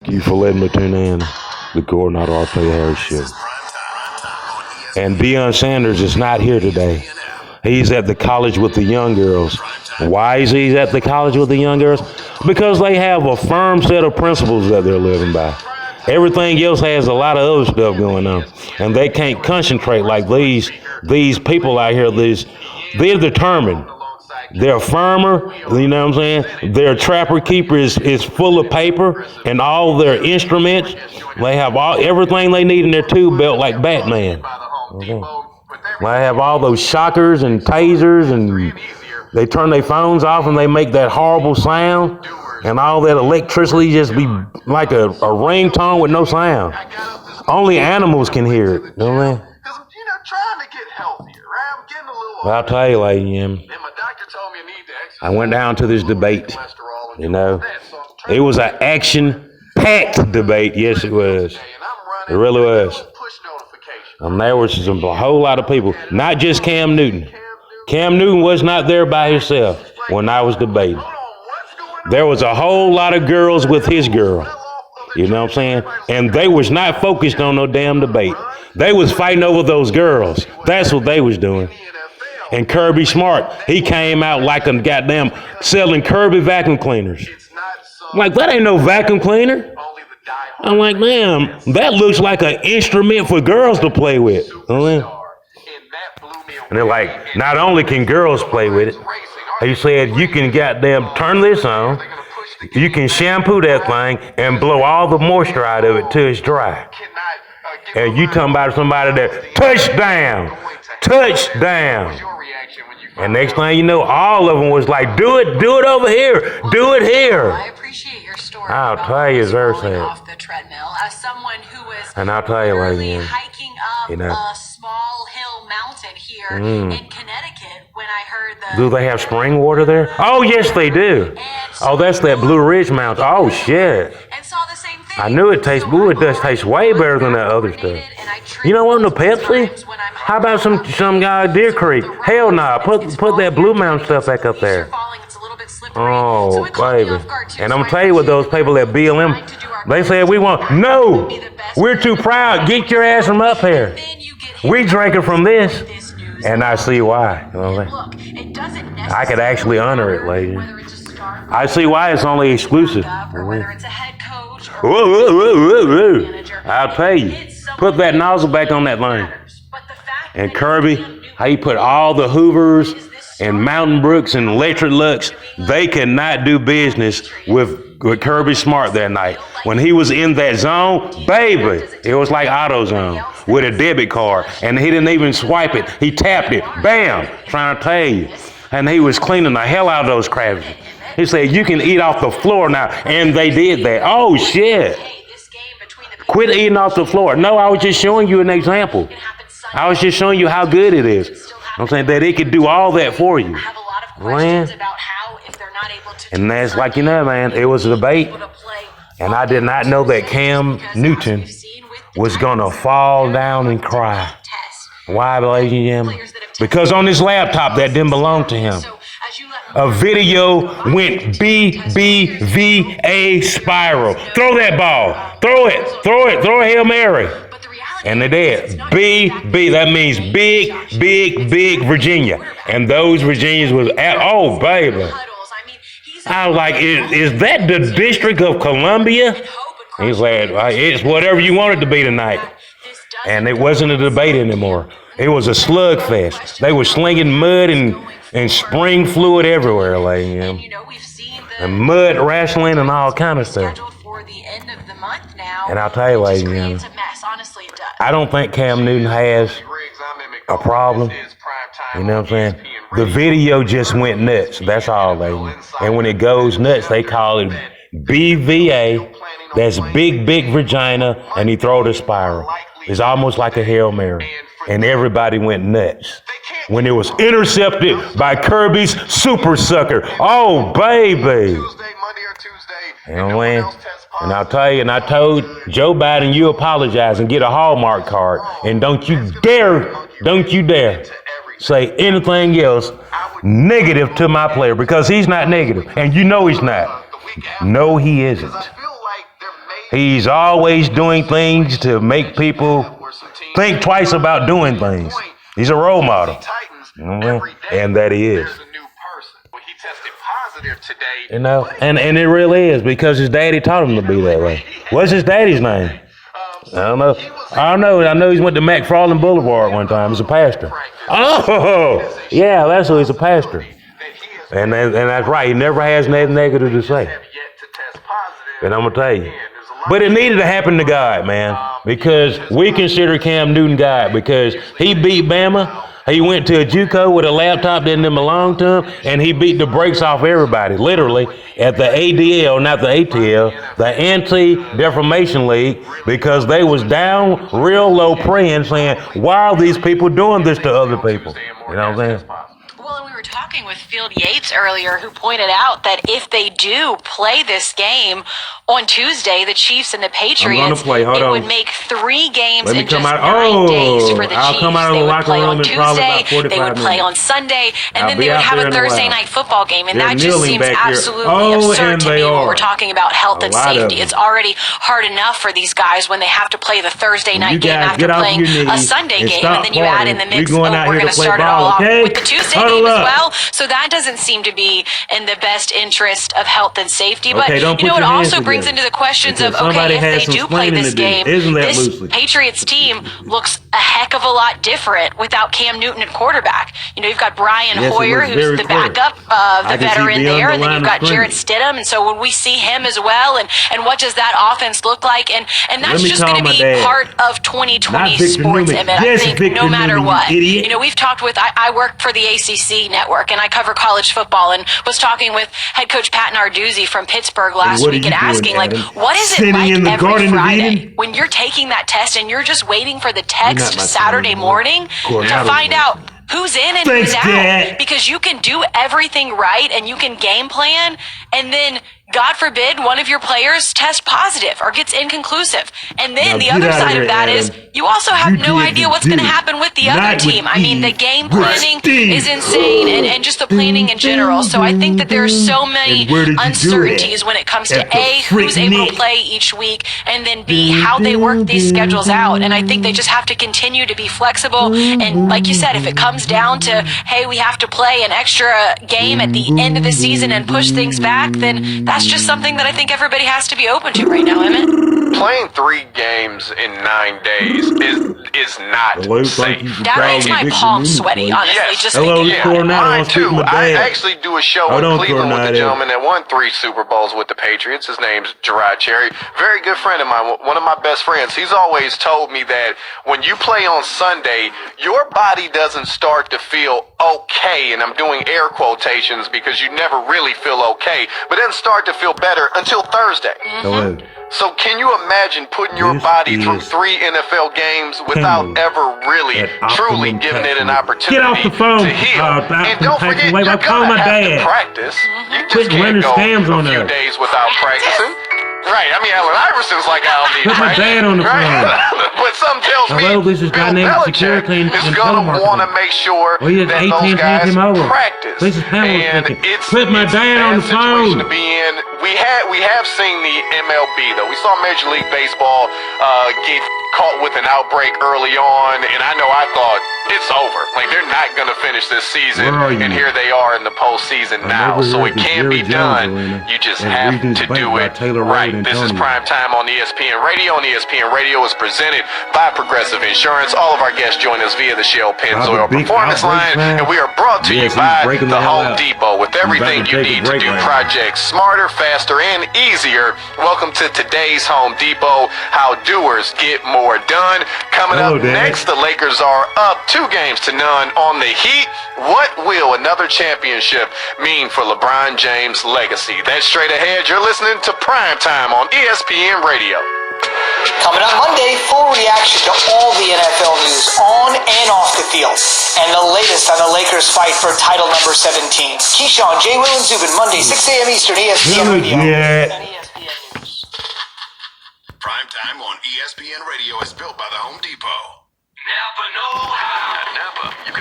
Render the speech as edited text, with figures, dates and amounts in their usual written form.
Thank you for letting me tune in. The Coordinator Arthur Harris Show. And Deion Sanders is not here today. He's at the college with the young girls. Why is he at the college with the young girls? Because they have a firm set of principles that they're living by. Everything else has a lot of other stuff going on. And they can't concentrate like these people out here. They're determined. They're a farmer, you know what I'm saying? Their trapper keeper is full of paper and all their instruments. They have everything they need in their tool belt like Batman. Okay. They have all those shockers and tasers, and they turn their phones off and they make that horrible sound, and all that electricity just be like a ringtone with no sound. Only animals can hear it, you know what I mean? Trying to get healthier, right? I'm getting a little Well, I'll tell you, lady, and my doctor told me I need to exercise. I went down to this debate, you know. It was an action-packed debate. Yes, it was. It really was. And there was a whole lot of people, not just Cam Newton. Cam Newton was not there by himself when I was debating. There was a whole lot of girls with his girl. You know what I'm saying? And they was not focused on no damn debate. They was fighting over those girls. That's what they was doing. And Kirby Smart, he came out like a goddamn selling Kirby vacuum cleaners. I'm like, that ain't no vacuum cleaner. I'm like, damn, that looks like an instrument for girls to play with. And they're like, not only can girls play with it, he said, you can goddamn turn this on, you can shampoo that thing and blow all the moisture out of it till it's dry. And you talking about somebody that touchdown. And next thing you know, all of them was like, do it over here, do it here. I appreciate your story. I'll tell you, off the treadmill as someone who was and I'll tell you, lady, hiking up a small hill mountain here in Connecticut when I heard the. Do they have spring water there? Oh, yes, they do. Oh, that's that Blue Ridge Mountain. Oh, shit. And saw the same thing. I knew it tastes, ooh, it does taste way better than that other stuff. You know what, no Pepsi? How about some guy at Deer Creek? Hell nah, put that Blue Mountain stuff back up there. Oh, baby. And I'm gonna tell you what those people at BLM, they said we're too proud. Get your ass from up here. We drinking from this. And I see why. You know what I'm saying? I could actually honor it, lady. I see why it's only exclusive. I'll tell you. Put that nozzle back on that thing. And Kirby, how you put all the Hoovers and Mountain Brooks and Electrolux, they could not do business with Kirby Smart that night. When he was in that zone, baby, it was like AutoZone with a debit card. And he didn't even swipe it. He tapped it. Bam! Trying to tell you. And he was cleaning the hell out of those crabs. He said, you can eat off the floor now. And they did that. Oh, shit. Quit eating off the floor. No, I was just showing you an example. I was just showing you how good it is. I'm saying that it could do all that for you. Man. And that's like, you know, man, it was a debate. And I did not know that Cam Newton was going to fall down and cry. Why, ladies and gentlemen? Because on his laptop that didn't belong to him, a video went BBVA spiral. Throw that ball. Throw a Hail Mary. And they did. BB, that means big Virginia. And those Virginians was oh, baby. I was like, is that the District of Columbia? He said, it's whatever you want it to be tonight. And it wasn't a debate anymore. It was a slugfest. They were slinging mud and spring fluid everywhere, like, you know. And mud wrestling and all kind of stuff. And I'll tell you, ladies and gentlemen, I don't think Cam Newton has a problem. You know what I'm saying? The video just went nuts. That's all, ladies. And when it goes nuts, they call it BVA. That's big vagina, and he throw the spiral. It's almost like a Hail Mary. And everybody went nuts when it was intercepted by Kirby's super sucker. Oh, baby. You know what I mean? And I'll tell you, and I told Joe Biden, you apologize and get a Hallmark card. And don't you dare say anything else negative to my player, because he's not negative. And you know he's not. No, he isn't. He's always doing things to make people think twice about doing things. He's a role model. You know what I mean? And that he is. There's a new person. Well, he tested positive today. You know, and it really is because his daddy taught him to be that way. What's his daddy's name? I don't know. I know he went to McFarland Boulevard one time. He's a pastor. Oh, yeah, that's who he's a pastor. And that's right. He never has nothing negative to say. And I'm going to tell you. But it needed to happen to God, man, because we consider Cam Newton God because he beat Bama. He went to a JUCO with a laptop, didn't them belong to him, and he beat the brakes off everybody, literally, at the ADL, not the ATL, the Anti-Defamation League, because they was down real low praying, saying, why are these people doing this to other people? You know what I'm saying? Well, and we were talking with Field Yates earlier, who pointed out that if they do play this game on Tuesday, the Chiefs and the Patriots, it would make 3 games in just 9 days for the Chiefs. They would play on Tuesday, they would play on Sunday, and then they would have a Thursday night football game. And that just seems absolutely absurd to me when we're talking about health and safety. It's already hard enough for these guys when they have to play the Thursday night game after playing a Sunday game, and then you add in the mix, we're going to start it all off with the Tuesday game as well. So that doesn't seem to be in the best interest of health and safety. But, you know, it also brings into the questions of, okay, if they do play this game, this Patriots team looks a heck of a lot different without Cam Newton at quarterback. You know, you've got Brian Hoyer, who's the backup, the veteran there, and then you've got Jarrett Stidham. And so when we see him as well, and what does that offense look like? And that's just going to be part of 2020 sports, Emmett. I think no matter what. You know, we've talked with, I work for the ACC network, and I cover college football, and was talking with head coach Pat Narduzzi from Pittsburgh last week and asking, like, what is it like every Friday when you're taking that test and you're just waiting for the text Saturday morning to find out who's in and who's out? Because you can do everything right and you can game plan, and then God forbid one of your players tests positive or gets inconclusive. And then the other side of that is you also have no idea what's going to happen with the other team. I mean, the game planning is insane, and just the planning in general. So I think that there's so many uncertainties when it comes to A, who's able to play each week, and then B, how they work these schedules out. And I think they just have to continue to be flexible. And like you said, if it comes down to, hey, we have to play an extra game at the end of the season and push things back, then that's just something that I think everybody has to be open to right now, Emmett. Playing 3 games in 9 days is not safe. That makes my palms sweaty, honestly. Just thinking about it. Mine too. I actually do a show in Cleveland with the gentleman that won 3 Super Bowls with the Patriots. His name's Gerard Cherry. Very good friend of mine. One of my best friends. He's always told me that when you play on Sunday, your body doesn't start to feel okay, and I'm doing air quotations because you never really feel okay, but it doesn't start to feel better until Thursday. So can you imagine putting your body through 3 NFL games without ever really, truly giving it an opportunity to heal? And don't forget, you're gonna have to practice. You just can't go a few days without practicing. Right, I mean, Allen Iverson's like, I don't need Put my dad on the phone. But something tells me this is Bill Belichick is going to want to make sure that those guys practice. And it's Put my dad on the phone. To be in. We have seen the MLB, though. We saw Major League Baseball get caught with an outbreak early on, and I know I thought, it's over. Like, they're not going to finish this season, and here they are in the postseason now. So it can be done. You just have to do it right. This is Prime Time on ESPN Radio, and ESPN Radio is presented by Progressive Insurance. All of our guests join us via the Shell Pennzoil Performance Line, and we are brought to you by the Home Depot with everything you need to do projects smarter, faster, and easier. Welcome to today's Home Depot, how doers get more done. Coming up next, the Lakers are up 2-0 on the Heat. What will another championship mean for LeBron James' legacy? That's straight ahead. You're listening to Prime Time on ESPN Radio. Coming up Monday, full reaction to all the NFL news on and off the field. And the latest on the Lakers fight for title number 17. Keyshawn, J. Will, and Zubin, Monday, 6 a.m. Eastern, ESPN Radio. Prime Time on ESPN Radio is built by the Home Depot. Napa know-how. At Napa, you can